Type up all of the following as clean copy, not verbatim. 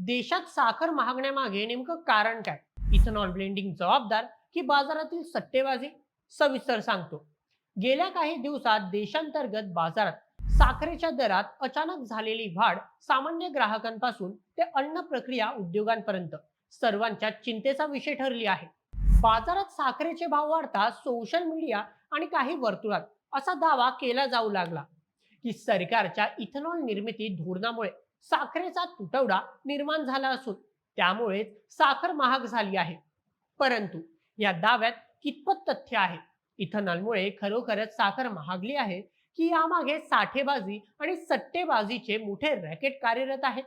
देशात साखर महागण्यामागे नेमकं कारण काय? इथेनॉल ब्लेंडिंग जबाबदार की बाजारातील सट्टेबाजी? सविस्तर सांगतो. गेल्या काही दिवसात देशांतर्गत बाजारात साखरेच्या दरात अचानक झालेली वाढ सामान्य ग्राहकांपासून ते अन्न प्रक्रिया उद्योगांपर्यंत सर्वांच्या चिंतेचा विषय ठरली आहे. बाजारात साखरेचे भाव वाढता सोशल मीडिया आणि काही वर्तुळात असा दावा केला जाऊ लागला की सरकारच्या इथेनॉल निर्मिती धोरणामुळे साखरेचा तुटवडा निर्माण झाला असून त्यामुळेच साखर महाग झाली आहे. परंतु या दाव्यात कितपत तथ्य आहे? इथेनॉलमुळे खरोखरच साखर महागली आहे की यामागे साठेबाजी आणि सट्टेबाजीचे मोठे रॅकेट कार्यरत आहेत?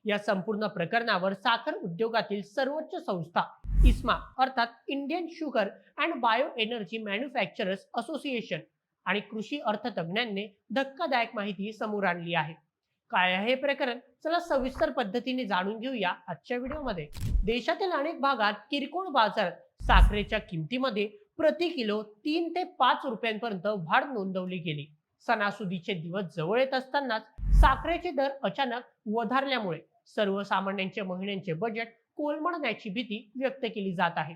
या संपूर्ण प्रकरणावर साखर उद्योगातील सर्वोच्च संस्था इस्मा अर्थात Indian sugar and bio energy manufacturers association आणि कृषी अर्थतज्ञांनी धक्कादायक माहिती समोर आणली आहे. काय आहे हे प्रकरण? चला सविस्तर पद्धतीने जाणून घेऊया आजच्या व्हिडिओमध्ये. देशातील अनेक भागात किरकोळ बाजारात साखरेच्या किमतीमध्ये प्रति किलो 3 ते 5 रुपयांपर्यंत वाढ नोंदवली गेली. सणासुदीचे दिवस जवळ येत असतानाच साखरेचे दर अचानक वधारल्यामुळे सर्वसामान्यांचे महिन्यांचे बजेट कोलमडण्याची भीती व्यक्त केली जात आहे.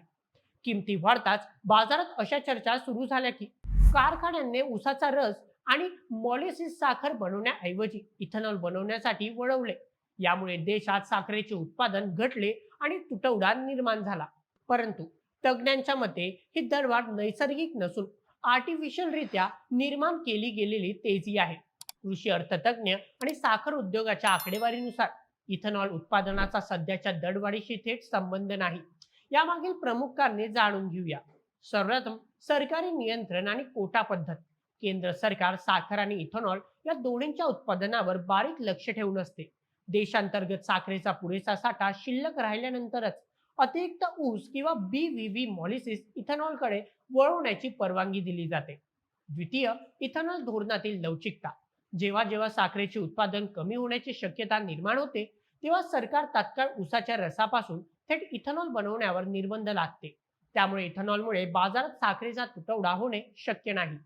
किमती वाढताच बाजारात अशा चर्चा सुरू झाल्या की कारखान्यांनी ऊसाचा रस आणि मॉलिसिस साखर बनवण्याऐवजी इथेनॉल बनवण्यासाठी वळवले. यामुळे देशात साखरेचे उत्पादन घटले आणि तुटवडा निर्माण झाला. परंतु तज्ज्ञांच्या मते ही दरवाढ नैसर्गिक नसून आर्टिफिशियल रित्या निर्माण केली गेलेली तेजी आहे. कृषी अर्थतज्ञ आणि साखर उद्योगाच्या आकडेवारीनुसार इथेनॉल उत्पादनाचा सध्याच्या दरवाढीशी थेट संबंध नाही. यामागील प्रमुख कारणे जाणून घेऊया. सर्वप्रथम सरकारी नियंत्रण आणि कोटा पद्धत. केंद्र सरकार साखर आणि इथेनॉल या दोन्हींच्या उत्पादनावर बारीक लक्ष ठेवून असते. देशांतर्गत साखरेचा पुरेसा साठा शिल्लक राहिल्यानंतरच अतिरिक्त ऊस किंवा BVV मॉलिसिस इथेनॉलकडे वळवण्याची परवानगी दिली जाते. द्वितीय, इथेनॉल धोरणातील लवचिकता. जेव्हा जेव्हा साखरेचे उत्पादन कमी होण्याची शक्यता निर्माण होते तेव्हा सरकार तात्काळ ऊसाच्या रसापासून थेट इथेनॉल बनवण्यावर निर्बंध लादते. त्यामुळे इथेनॉलमुळे बाजारात साखरेचा तुटवडा होणे शक्य नाही.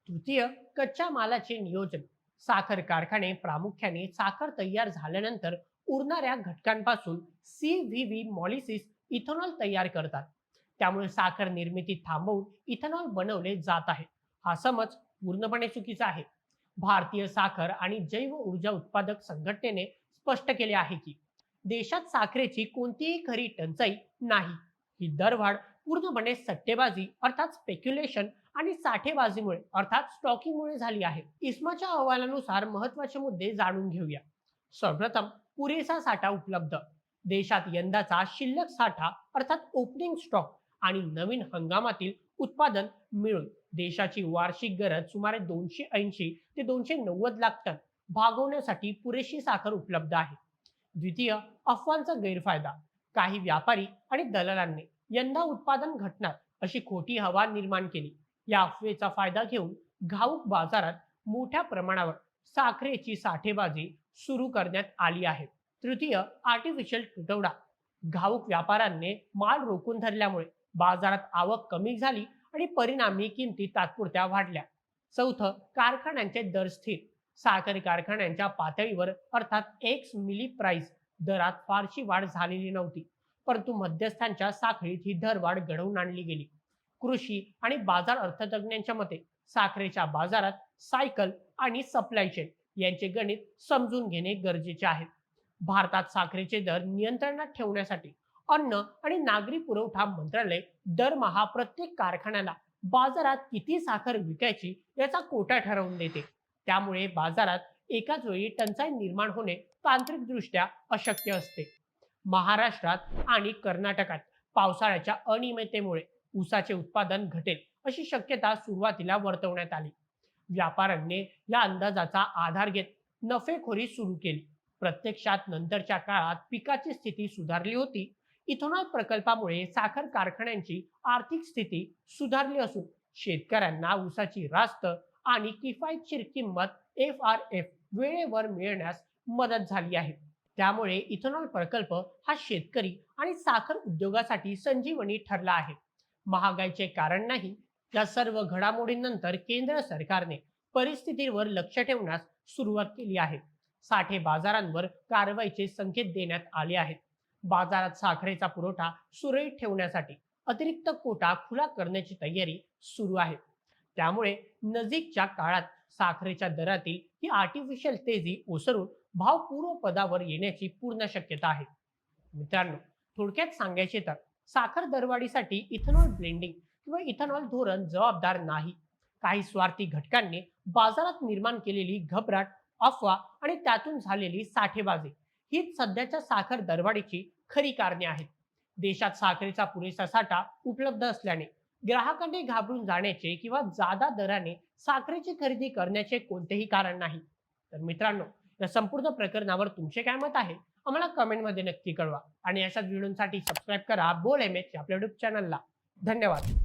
तृतीय, कच्च्या मालाचे नियोजन. साखर कारखाने प्रामुख्याने साखर तयार झाल्यानंतर उरणाऱ्या घटकांपासून CVV मॉलिसिस इथेनॉल तयार करतात. त्यामुळे साखर निर्मिती थांबवून इथेनॉल बनवले जात आहे. हा समज पूर्णपणे चुकीचा आहे. भारतीय साखर आणि जैव ऊर्जा उत्पादक संघटनेने स्पष्ट केले आहे की देशात साखरेची कोणतीही खरी टंचाई नाही. ही दरवाढ पूर्णपणे सट्टेबाजी अर्थात स्पेक्युलेशन आणि साठेबाजीमुळे अर्थात स्टॉकिंगमुळे झाली आहे. इस्माच्या अहवालानुसार महत्त्वाचे मुद्दे जाणून घेऊया. सर्वप्रथम, पुरेसा साठा उपलब्ध. देशात यंदाचा शिल्लक साठा अर्थात ओपनिंग स्टॉक आणि नवीन हंगामातील उत्पादन मिळून देशाची वार्षिक गरज सुमारे 280 ते 290 लाख टन भागवण्यासाठी पुरेशी साखर उपलब्ध आहे. द्वितीय, अफवांचा गैरफायदा. काही व्यापारी आणि दलालांनी यंदा उत्पादन घटणार अशी खोटी हवा निर्माण केली. या अफवेचा फायदा घेऊन घाऊक बाजारात मोठ्या प्रमाणावर साखरेची साठेबाजी सुरू करण्यात आली आहे. तृतीय, आर्टिफिशियल तुटवडा. घाऊक व्यापाऱ्यांनी माल रोखून धरल्यामुळे बाजारात आवक कमी झाली आणि परिणामी किमती तात्पुरत्या वाढल्या. चौथं, कारखान्यांचे दर स्थिर. साखर कारखान्यांच्या पातळीवर अर्थात एक्स मिली प्राइस दरात फारशी वाढ झालेली नव्हती. परंतु मध्यस्थांच्या साखळीत ही दरवाढ घडवून आणली गेली. कृषी आणि बाजार अर्थतज्ञांच्या मते साखरेच्या बाजारात सायकल आणि सप्लाय चेन यांचे गणित समजून घेणे गरजेचे आहे. भारतात साखरेचे दर नियंत्रणात ठेवण्यासाठी अन्न आणि नागरी पुरवठा मंत्रालय दरमहा प्रत्येक कारखान्याला बाजारात किती साखर विकायची याचा कोटा ठरवून देते. त्यामुळे बाजारात एकाच वेळी टंचाई निर्माण होणे तांत्रिकदृष्ट्या अशक्य असते. महाराष्ट्रात आणि कर्नाटकात पावसाळ्याच्या अनियमिततेमुळे ऊसाचे उत्पादन घटेल अशी शक्यता सुरुवातीला वर्तवण्यात आली. व्यापाऱ्यांनी या अंदाजाचा आधार घेत नफेखोरी सुरू केली. प्रत्यक्षात नंतरच्या काळात पिकाची स्थिती सुधारली होती. इथेनॉल प्रकल्पामुळे साखर कारखान्यांची आर्थिक स्थिती सुधारली असून शेतकऱ्यांना ऊसाची रास्त आणि किफायतशीर किंमत FRF वेळेवर मिळण्यास मदत झाली आहे. त्यामुळे इथेनॉल प्रकल्प हा शेतकरी आणि साखर उद्योगासाठी संजीवनी ठरला आहे. महागाईचे कारण नाही. या सर्व घडामोडींनंतर केंद्र सरकारने परिस्थितीवर लक्ष ठेवण्यास सुरुवात केली आहे. साठे बाजारांवर कारवाईचे संकेत देण्यात आले आहेत. बाजारात साखरेचा पुरवठा सुरळीत ठेवण्यासाठी अतिरिक्त कोटा खुला करण्याची तयारी सुरू आहे. त्यामुळे नजीकच्या काळात साखरेच्या दरातील ही आर्टिफिशियल तेजी ओसरून भाव पूर्वपदावर येण्याची पूर्ण शक्यता आहे. मित्रांनो, थोडक्यात सांगायचे तर साखर दरवाढीसाठी इथेनॉल ब्लेंडिंग किंवा इथेनॉल धोरण जबाबदार नाही. काही स्वार्थी घटकांनी बाजारात निर्माण केलेली घबराट, अफवा आणि त्यातून झालेली साठेबाजी हीच सध्याच्या साखर दरवाढीची खरी कारणे आहेत. देशात साखरेचा पुरेसा साठा उपलब्ध असल्याने ग्राहकांनी घाबरून जाण्याचे किंवा जादा दराने साखरेची खरेदी करण्याचे कोणतेही कारण नाही. तर मित्रांनो, या संपूर्ण प्रकरणावर तुमचे काय मत आहे आम्हाला कमेंटमध्ये नक्की कळवा आणि अशाच व्हिडिओसाठी सबस्क्राईब करा बोल एमएच आपल्या युट्यूब चॅनलला. धन्यवाद.